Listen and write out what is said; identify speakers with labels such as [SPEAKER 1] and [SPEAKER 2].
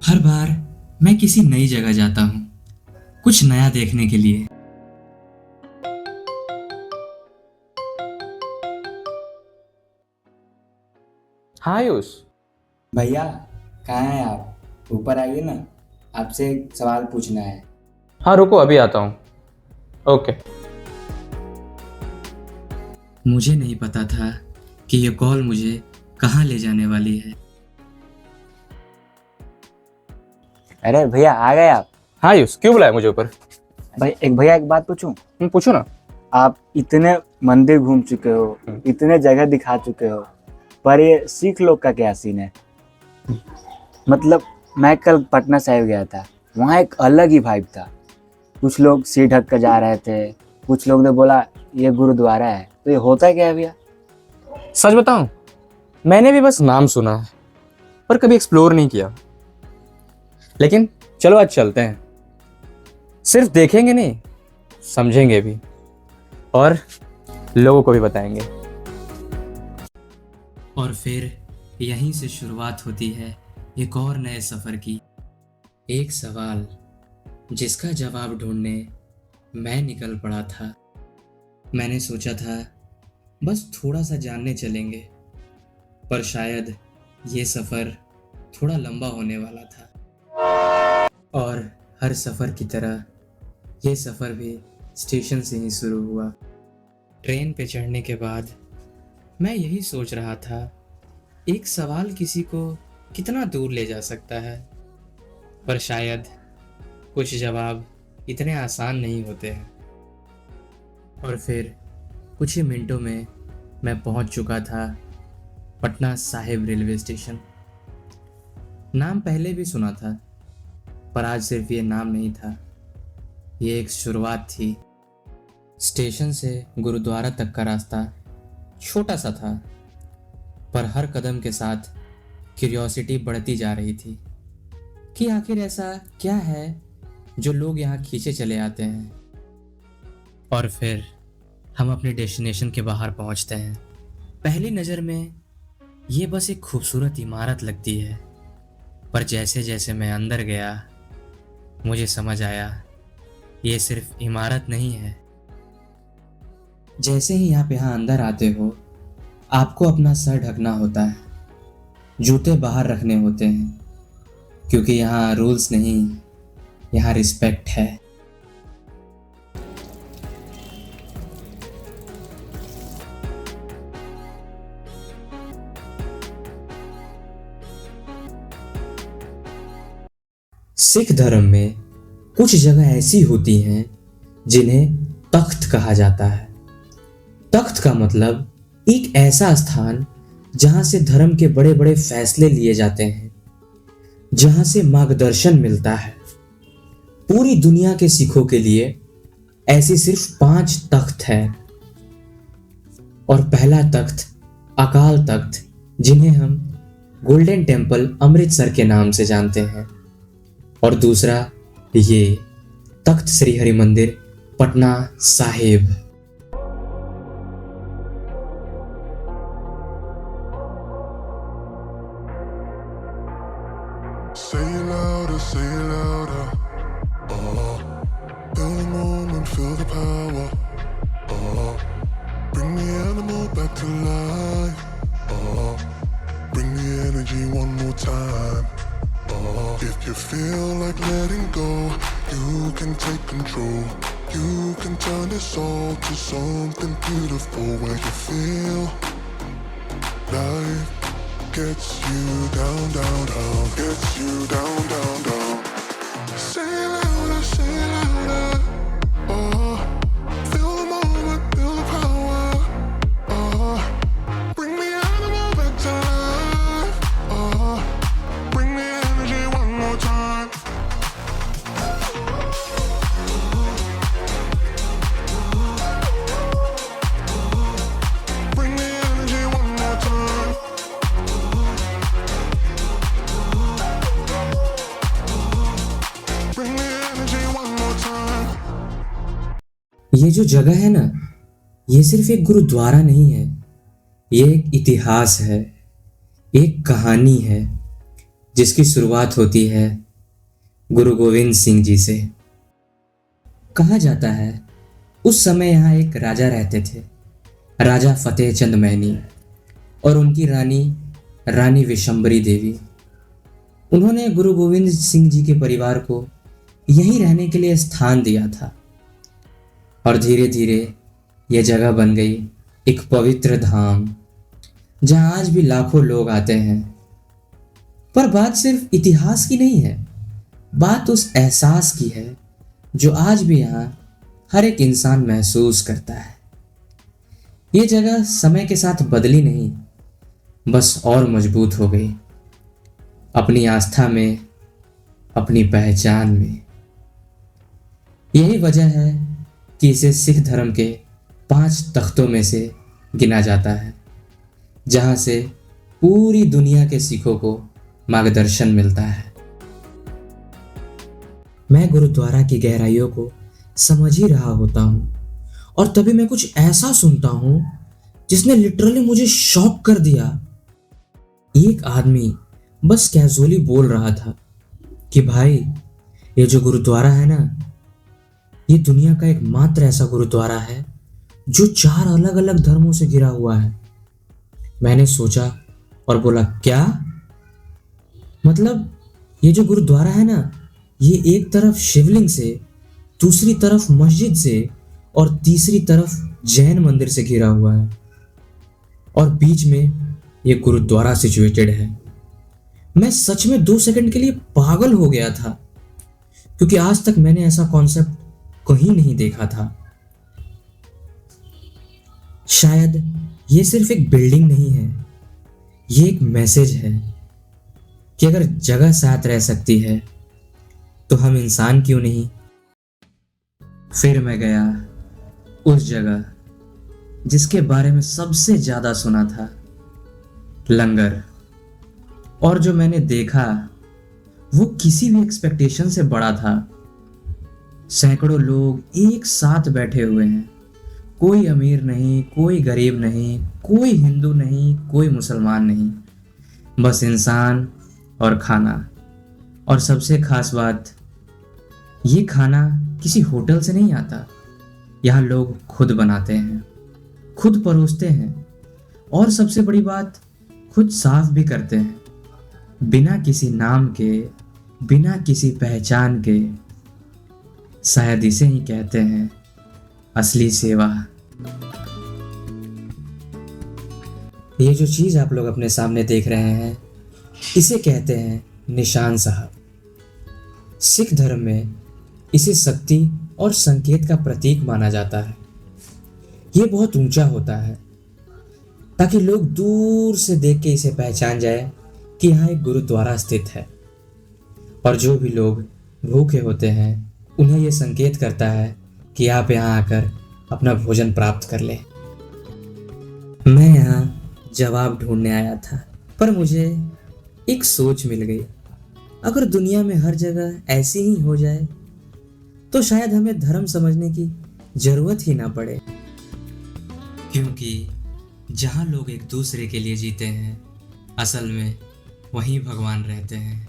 [SPEAKER 1] हर बार मैं किसी नई जगह जाता हूँ कुछ नया देखने के लिए।
[SPEAKER 2] हाँ आयुष।
[SPEAKER 3] भैया, कहाँ हैं आप? ऊपर आइए ना, आपसे एक सवाल पूछना है।
[SPEAKER 2] हाँ रुको अभी आता हूँ। ओके।
[SPEAKER 1] मुझे नहीं पता था कि ये कॉल मुझे कहाँ ले जाने वाली है।
[SPEAKER 3] अरे भैया, आ गए आप?
[SPEAKER 2] हाँ आयुष, क्यों बुलाया मुझे ऊपर?
[SPEAKER 3] भैया एक बात पूछूं?
[SPEAKER 2] पूछो ना।
[SPEAKER 3] आप इतने मंदिर घूम चुके हो, इतने जगह दिखा चुके हो, पर ये सिख लोग का क्या सीन है? मतलब मैं कल पटना साहिब गया था, वहाँ एक अलग ही वाइब था। कुछ लोग सिर ढक कर जा रहे थे, कुछ लोग ने बोला ये गुरुद्वारा है। तो ये होता क्या है भैया?
[SPEAKER 2] सच बताऊं, मैंने भी बस नाम सुना है पर कभी एक्सप्लोर नहीं किया। लेकिन चलो आज चलते हैं। सिर्फ देखेंगे नहीं, समझेंगे भी और लोगों को भी बताएंगे।
[SPEAKER 1] और फिर यहीं से शुरुआत होती है एक और नए सफ़र की। एक सवाल जिसका जवाब ढूंढने मैं निकल पड़ा था। मैंने सोचा था बस थोड़ा सा जानने चलेंगे, पर शायद ये सफ़र थोड़ा लंबा होने वाला था। और हर सफ़र की तरह ये सफ़र भी स्टेशन से ही शुरू हुआ। ट्रेन पे चढ़ने के बाद मैं यही सोच रहा था, एक सवाल किसी को कितना दूर ले जा सकता है, पर शायद कुछ जवाब इतने आसान नहीं होते हैं। और फिर कुछ ही मिनटों में मैं पहुंच चुका था पटना साहिब रेलवे स्टेशन। नाम पहले भी सुना था, पर आज सिर्फ ये नाम नहीं था, ये एक शुरुआत थी। स्टेशन से गुरुद्वारा तक का रास्ता छोटा सा था, पर हर कदम के साथ क्यूरियोसिटी बढ़ती जा रही थी कि आखिर ऐसा क्या है जो लोग यहाँ खींचे चले आते हैं। और फिर हम अपने डेस्टिनेशन के बाहर पहुँचते हैं। पहली नज़र में ये बस एक खूबसूरत इमारत लगती है, पर जैसे जैसे मैं अंदर गया मुझे समझ आया ये सिर्फ इमारत नहीं है। जैसे ही आप यहाँ अंदर आते हो, आपको अपना सर ढकना होता है, जूते बाहर रखने होते हैं, क्योंकि यहाँ रूल्स नहीं, यहाँ रिस्पेक्ट है। सिख धर्म में कुछ जगह ऐसी होती हैं जिन्हें तख्त कहा जाता है। तख्त का मतलब एक ऐसा स्थान जहां से धर्म के बड़े बड़े फैसले लिए जाते हैं, जहां से मार्गदर्शन मिलता है। पूरी दुनिया के सिखों के लिए ऐसी सिर्फ 5 तख्त हैं। और पहला तख्त अकाल तख्त, जिन्हें हम गोल्डन टेम्पल अमृतसर के नाम से जानते हैं, और दूसरा ये तख्त श्री हरि मंदिर Patna Sahib.
[SPEAKER 4] Say it louder, say it louder. Oh, feel the moment, feel the power. Oh, bring the animal back to life. Oh, bring the energy one more time. Oh, if you feel like letting go, you can take control. You can turn this all to something beautiful where you feel life gets you down, down, down, gets you down, down, down. Say it louder, say it louder. Oh, feel the moment, feel the power. Oh, bring the animal back to life. Oh, bring the energy one more time. Bring the energy one more time. Bring the energy one more time.
[SPEAKER 1] ये जो जगह है ना, ये सिर्फ एक गुरुद्वारा नहीं है, ये एक इतिहास है, एक कहानी है, जिसकी शुरुआत होती है गुरु गोविंद सिंह जी से। कहा जाता है उस समय यहाँ एक राजा रहते थे, राजा फतेह चंद मैनी, और उनकी रानी रानी विशंबरी देवी। उन्होंने गुरु गोविंद सिंह जी के परिवार को यहीं रहने के लिए स्थान दिया था और धीरे धीरे यह जगह बन गई एक पवित्र धाम जहां आज भी लाखों लोग आते हैं। पर बात सिर्फ इतिहास की नहीं है, बात उस एहसास की है जो आज भी यहाँ हर एक इंसान महसूस करता है। ये जगह समय के साथ बदली नहीं, बस और मजबूत हो गई, अपनी आस्था में, अपनी पहचान में। यही वजह है कि इसे सिख धर्म के 5 तख्तों में से गिना जाता है, जहां से पूरी दुनिया के सिखों को मार्गदर्शन मिलता है। मैं गुरुद्वारा की गहराइयों को समझ ही रहा होता हूँ और तभी मैं कुछ ऐसा सुनता हूँ जिसने लिटरली मुझे शॉक कर दिया। एक आदमी बस कैजुअली बोल रहा था कि भाई, ये जो गुरुद्वारा है ना, ये दुनिया का एकमात्र ऐसा गुरुद्वारा है जो 4 अलग अलग धर्मों से घिरा हुआ है। मैंने सोचा और बोला, क्या मतलब? ये जो गुरुद्वारा है ना, ये एक तरफ शिवलिंग से, दूसरी तरफ मस्जिद से और तीसरी तरफ जैन मंदिर से घिरा हुआ है और बीच में ये गुरुद्वारा सिचुएटेड है। मैं सच में 2 सेकंड के लिए पागल हो गया था, क्योंकि आज तक मैंने ऐसा कॉन्सेप्ट कहीं नहीं देखा था। शायद ये सिर्फ एक बिल्डिंग नहीं है, ये एक मैसेज है कि अगर जगह साथ रह सकती है तो हम इंसान क्यों नहीं। फिर मैं गया उस जगह जिसके बारे में सबसे ज्यादा सुना था, लंगर। और जो मैंने देखा वो किसी भी एक्सपेक्टेशन से बड़ा था। सैकड़ों लोग एक साथ बैठे हुए हैं, कोई अमीर नहीं, कोई गरीब नहीं, कोई हिंदू नहीं, कोई मुसलमान नहीं, बस इंसान और खाना। और सबसे खास बात, ये खाना किसी होटल से नहीं आता, यहाँ लोग खुद बनाते हैं, खुद परोसते हैं और सबसे बड़ी बात, खुद साफ भी करते हैं, बिना किसी नाम के, बिना किसी पहचान के। शायद इसे ही कहते हैं असली सेवा। ये जो चीज आप लोग अपने सामने देख रहे हैं, इसे कहते हैं निशान साहब। सिख धर्म में इसे शक्ति और संकेत का प्रतीक माना जाता है। ये बहुत ऊंचा होता है ताकि लोग दूर से देख के इसे पहचान जाए कि यहाँ एक गुरुद्वारा स्थित है, और जो भी लोग भूखे होते हैं उन्हें यह संकेत करता है कि आप यहाँ आकर अपना भोजन प्राप्त कर लें। मैं यहाँ जवाब ढूंढने आया था, पर मुझे एक सोच मिल गई। अगर दुनिया में हर जगह ऐसी ही हो जाए तो शायद हमें धर्म समझने की जरूरत ही ना पड़े, क्योंकि जहाँ लोग एक दूसरे के लिए जीते हैं, असल में वहीं भगवान रहते हैं।